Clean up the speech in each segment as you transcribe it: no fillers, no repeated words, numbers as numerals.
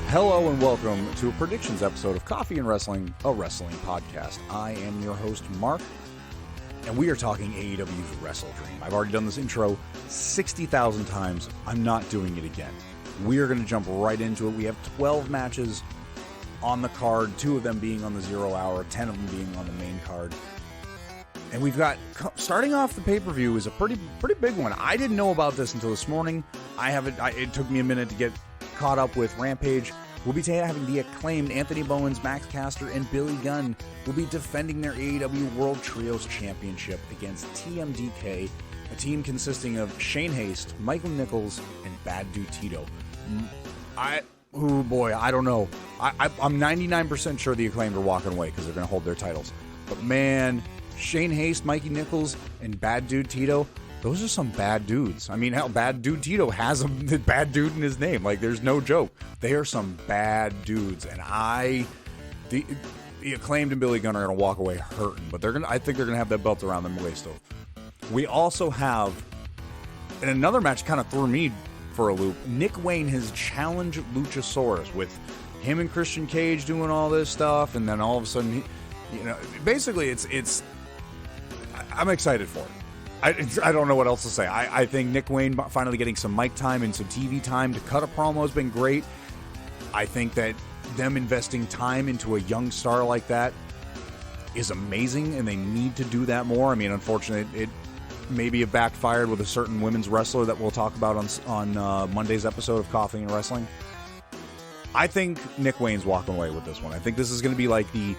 Hello and welcome to a predictions episode of Coffee and Wrestling, a wrestling podcast. I am your host, Mark, and we are talking AEW's WrestleDream. I've already done this intro 60,000 times. I'm not doing it again. We are going to jump right into it. We have 12 matches on the card, 2 of them being on the 0 hour, 10 of them being on the main card. And we've got, starting off the pay-per-view is a pretty big one. I didn't know about this until this morning. It took me a minute to get caught up with Rampage. We'll be having the acclaimed Anthony Bowens, Max Caster, and Billy Gunn will be defending their AEW World Trios Championship against TMDK, a team consisting of Shane Haste, Michael Nichols, and Bad Dude Tito. I don't know. I'm 99% sure the acclaimed are walking away because they're going to hold their titles. But man, Shane Haste, Mikey Nichols, and Bad Dude Tito, those are some bad dudes. I mean, hell, Bad Dude Tito has the bad dude in his name. Like, there's no joke. They are some bad dudes. And the acclaimed and Billy Gunn are going to walk away hurting. But I think they're going to have that belt around their waist, though. We also have, in another match kind of threw me for a loop, Nick Wayne has challenged Luchasaurus with him and Christian Cage doing all this stuff. And then all of a sudden, basically it's I'm excited for it. I don't know what else to say. I think Nick Wayne finally getting some mic time and some TV time to cut a promo has been great. I think that them investing time into a young star like that is amazing, and they need to do that more. I mean, unfortunately, it maybe have backfired with a certain women's wrestler that we'll talk about on Monday's episode of Coffee and Wrestling. I think Nick Wayne's walking away with this one. I think this is going to be like the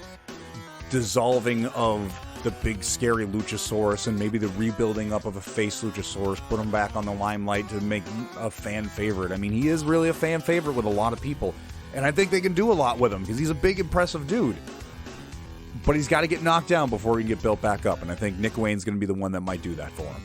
dissolving of the big scary Luchasaurus and maybe the rebuilding up of a face Luchasaurus, put him back on the limelight to make a fan favorite. I mean, he is really a fan favorite with a lot of people, and I think they can do a lot with him because he's a big, impressive dude. But he's got to get knocked down before he can get built back up, and I think Nick Wayne's going to be the one that might do that for him.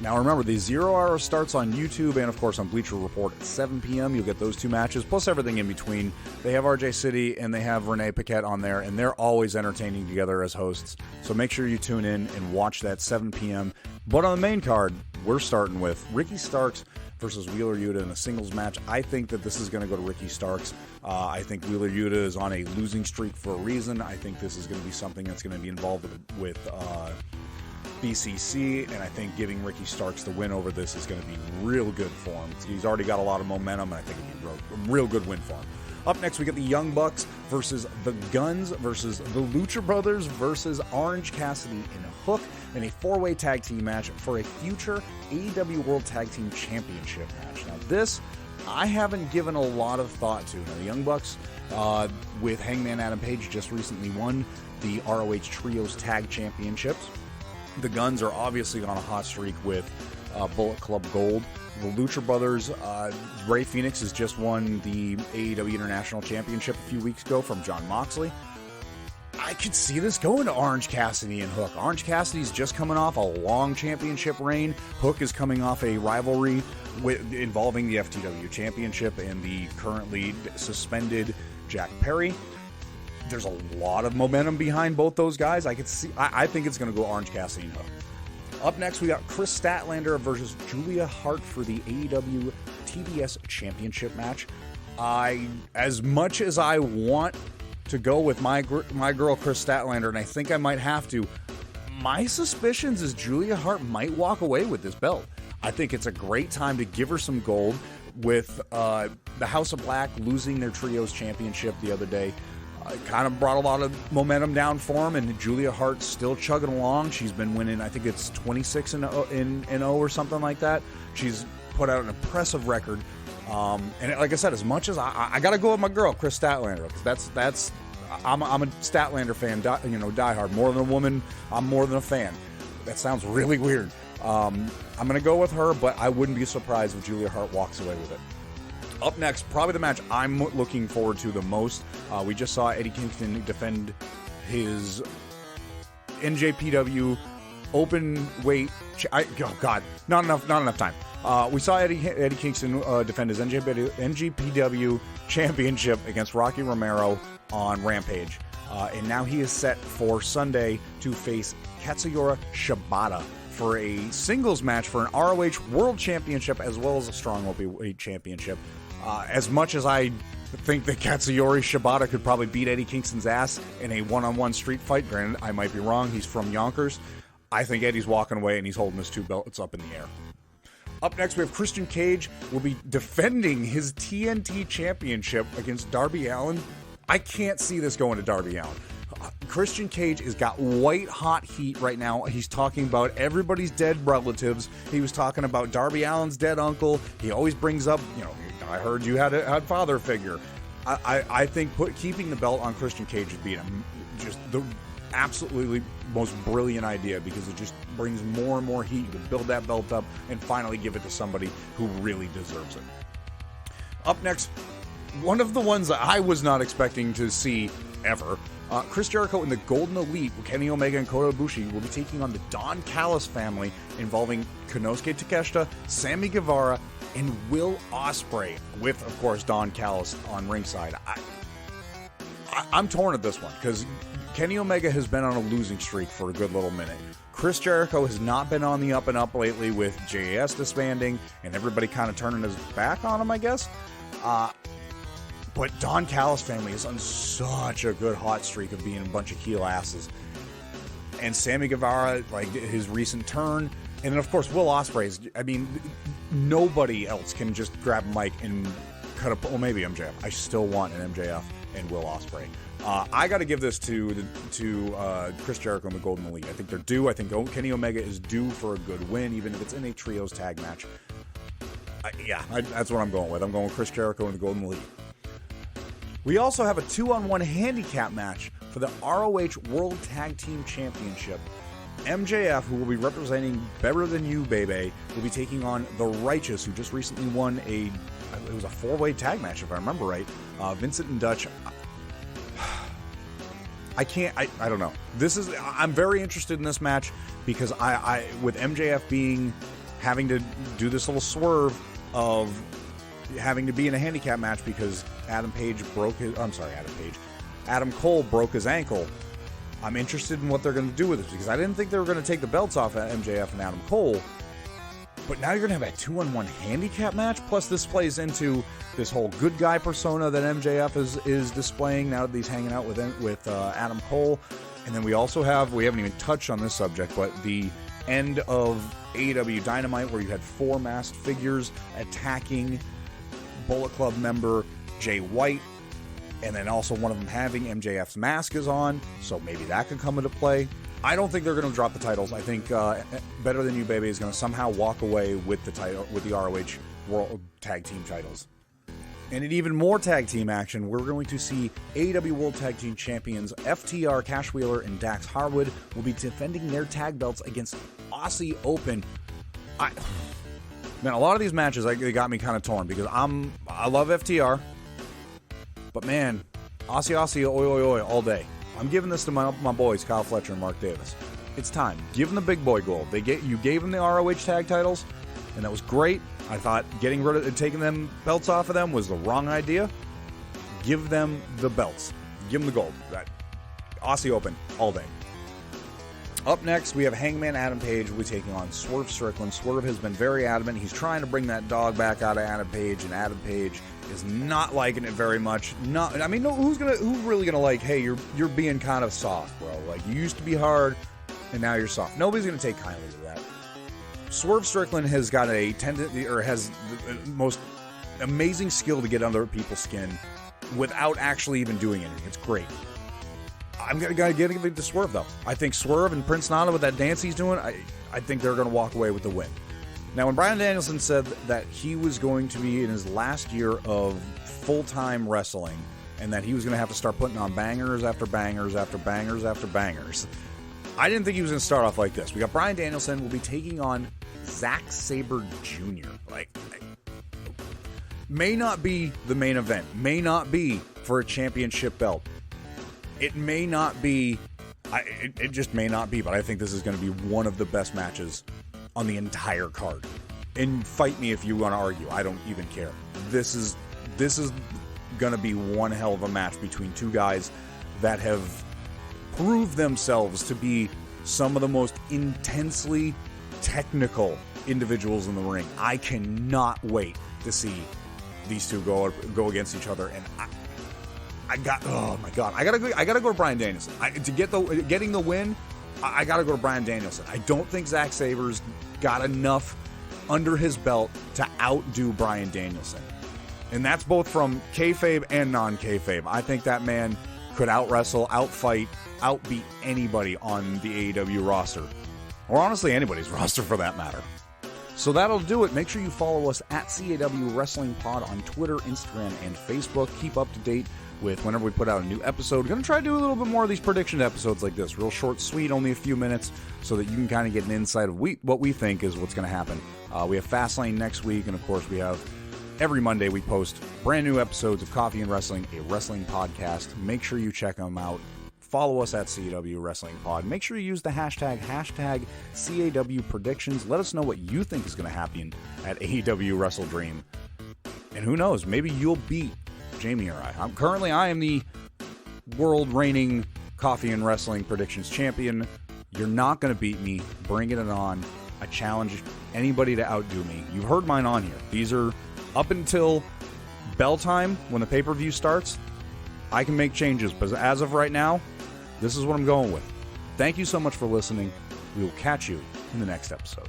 Now remember, the 0 hour starts on YouTube and, of course, on Bleacher Report at 7 p.m. You'll get those 2 matches, plus everything in between. They have RJ City and they have Renee Paquette on there, and they're always entertaining together as hosts. So make sure you tune in and watch that 7 p.m. But on the main card, we're starting with Ricky Starks versus Wheeler Yuta in a singles match. I think that this is going to go to Ricky Starks. I think Wheeler Yuta is on a losing streak for a reason. I think this is going to be something that's going to be involved with BCC, and I think giving Ricky Starks the win over this is going to be real good for him. He's already got a lot of momentum, and I think it'll be a real good win for him. Up next, we get the Young Bucks versus the Guns versus the Lucha Brothers versus Orange Cassidy and Hook in a 4-way tag team match for a future AEW World Tag Team Championship match. Now, this I haven't given a lot of thought to. Now, the Young Bucks with Hangman Adam Page just recently won the ROH Trios Tag Championships. The Guns are obviously on a hot streak with Bullet Club Gold. The Lucha Brothers, Rey Fenix has just won the AEW International Championship a few weeks ago from Jon Moxley. I could see this going to Orange Cassidy and Hook. Orange Cassidy's just coming off a long championship reign. Hook is coming off a rivalry involving the FTW Championship and the currently suspended Jack Perry. There's a lot of momentum behind both those guys. I think it's going to go Orange Cassidy and Hook. Up next, we got Chris Statlander versus Julia Hart for the AEW TBS Championship match. As much as I want to go with my girl Chris Statlander, and I think I might have to, my suspicions is Julia Hart might walk away with this belt. I think it's a great time to give her some gold with the House of Black losing their Trios Championship the other day. Kind of brought a lot of momentum down for him, and Julia Hart's still chugging along. She's been winning, I think it's 26 in 0 or something like that. She's put out an impressive record. And like I said, as much as I got to go with my girl, Chris Statlander, because I'm a Statlander fan, diehard. More than a woman, I'm more than a fan. That sounds really weird. I'm going to go with her, but I wouldn't be surprised if Julia Hart walks away with it. Up next, probably the match I'm looking forward to the most. We just saw Eddie Kingston defend his NJPW open weight. Not enough time. We saw Eddie Kingston defend his NJPW championship against Rocky Romero on Rampage. And now he is set for Sunday to face Katsuyori Shibata for a singles match for an ROH World Championship as well as a Strong Opie Championship. As much as I think that Katsuyori Shibata could probably beat Eddie Kingston's ass in a one-on-one street fight. Granted, I might be wrong. He's from Yonkers. I think Eddie's walking away and he's holding his 2 belts up in the air. Up next, we have Christian Cage will be defending his TNT championship against Darby Allin. I can't see this going to Darby Allin. Christian Cage has got white hot heat right now. He's talking about everybody's dead relatives. He was talking about Darby Allin's dead uncle. He always brings up, I heard you had a father figure. I think keeping the belt on Christian Cage would be just the absolutely most brilliant idea, because it just brings more and more heat. You can build that belt up and finally give it to somebody who really deserves it. Up next, one of the ones that I was not expecting to see ever. Chris Jericho and the Golden Elite, Kenny Omega and Kota Ibushi, will be taking on the Don Callis family, involving Konosuke Takeshita, Sammy Guevara, and Will Ospreay, with, of course, Don Callis on ringside. I'm torn at this one, because Kenny Omega has been on a losing streak for a good little minute. Chris Jericho has not been on the up and up lately, with JAS disbanding and everybody kind of turning his back on him, I guess. But Don Callis family is on such a good hot streak of being a bunch of heel asses. And Sammy Guevara, like his recent turn. And then, of course, Will Ospreay's, nobody else can just grab a mic and cut a... Well, maybe MJF. I still want an MJF and Will Ospreay. I got to give this to Chris Jericho and the Golden Elite. I think they're due. I think Kenny Omega is due for a good win, even if it's in a trios tag match. That's what I'm going with. I'm going with Chris Jericho and the Golden Elite. We also have a 2-on-1 handicap match for the ROH World Tag Team Championship. MJF, who will be representing Better Than You, Baby, will be taking on The Righteous, who just recently won it was a 4-way tag match, if I remember right. Vincent and Dutch. I don't know. I'm very interested in this match, because I with MJF having to do this little swerve of having to be in a handicap match because Adam Cole broke his ankle. I'm interested in what they're going to do with this, because I didn't think they were going to take the belts off of MJF and Adam Cole. But now you're going to have a 2-on-1 handicap match. Plus, this plays into this whole good guy persona that MJF is displaying now that he's hanging out with Adam Cole. And then we haven't even touched on this subject, but the end of AEW Dynamite, where you had 4 masked figures attacking Bullet Club member Jay White, and then also one of them having MJF's mask is on, so maybe that could come into play. I don't think they're going to drop the titles. I think Better Than You, Baby is going to somehow walk away with the title, with the ROH World Tag Team titles. And in even more tag team action, we're going to see AEW World Tag Team Champions FTR, Cash Wheeler, and Dax Harwood will be defending their tag belts against Aussie Open. Man, a lot of these matches, they got me kind of torn, because I love FTR, but man, Aussie, oi, oi, oi, all day. I'm giving this to my boys, Kyle Fletcher and Mark Davis. It's time. Give them the big boy gold. You gave them the ROH tag titles, and that was great. I thought taking them belts off of them was the wrong idea. Give them the belts. Give them the gold. Aussie Open, all day. Up next, we have Hangman Adam Page will be taking on Swerve Strickland. Swerve has been very adamant. He's trying to bring that dog back out of Adam Page, and Adam Page is not liking it very much. Who's really gonna like? Hey, you're being kind of soft, bro. Like, you used to be hard, and now you're soft. Nobody's gonna take kindly to that. Swerve Strickland has got has the most amazing skill to get under people's skin without actually even doing anything. It's great. I'm going to give it to Swerve, though. I think Swerve and Prince Nana, with that dance he's doing, I think they're going to walk away with the win. Now, when Bryan Danielson said that he was going to be in his last year of full-time wrestling, and that he was going to have to start putting on bangers after bangers after bangers after bangers, I didn't think he was going to start off like this. We got Bryan Danielson will be taking on Zack Sabre Jr. May not be the main event. May not be for a championship belt. It may not be, it just may not be, but I think this is going to be one of the best matches on the entire card. And fight me if you want to argue. I don't even care. This is going to be one hell of a match between two guys that have proved themselves to be some of the most intensely technical individuals in the ring. I cannot wait to see these two go against each other, and oh my god, I gotta go to Bryan Danielson. Getting the win, I gotta go to Bryan Danielson. I don't think Zack Sabre's got enough under his belt to outdo Bryan Danielson, and that's both from kayfabe and non-kayfabe. I think that man could out-wrestle, out-fight, outbeat anybody on the AEW roster, or honestly anybody's roster for that matter. So that'll do it. Make sure you follow us at CAW Wrestling Pod on Twitter, Instagram, and Facebook. Keep up to date with whenever we put out a new episode. We're going to try to do a little bit more of these prediction episodes like this. Real short, sweet, only a few minutes, so that you can kind of get an insight of what we think is what's going to happen. We have Fastlane next week, and of course we have every Monday we post brand new episodes of Coffee and Wrestling, a wrestling podcast. Make sure you check them out. Follow us at CAW Wrestling Pod. Make sure you use the hashtag CAW Predictions. Let us know what you think is going to happen at AEW WrestleDream. And who knows, maybe you'll beat Jamie or I. I am the world reigning Coffee and Wrestling Predictions champion. You're not going to beat me. Bring it on. I challenge anybody to outdo me. You've heard mine on here. These are up until bell time when the pay-per-view starts. I can make changes, but as of right now, this is what I'm going with. Thank you so much for listening. We will catch you in the next episode.